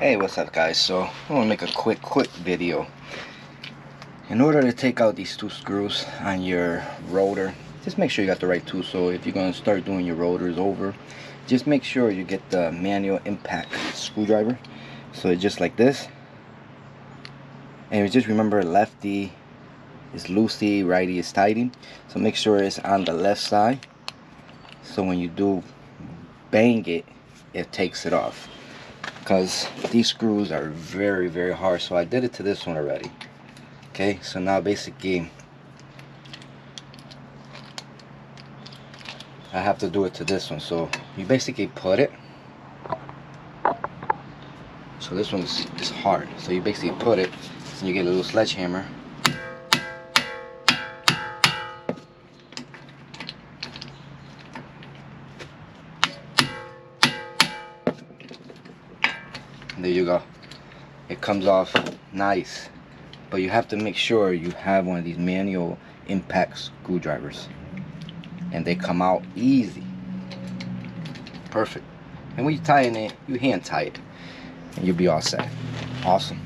Hey, what's up guys? So I want to make a quick video. In order to take out these two screws on your rotor, just make sure you got the right tool. So if you're going to start doing your rotors over, just make sure you get the manual impact screwdriver. So it's just like this, and just remember, lefty is loosey, righty is tighty. So make sure it's on the left side, so when you do bang it, it takes it off, because these screws are very hard. So I did it to this one already. Okay, so now basically I have to do it to this one. So you basically put it, so this one is hard, so you basically put it, and you get a little sledgehammer, and there you go. It comes off nice. But you have to make sure you have one of these manual impact screwdrivers, and they come out easy, perfect. And when you tighten it, you hand tie it, and you'll be all set. Awesome.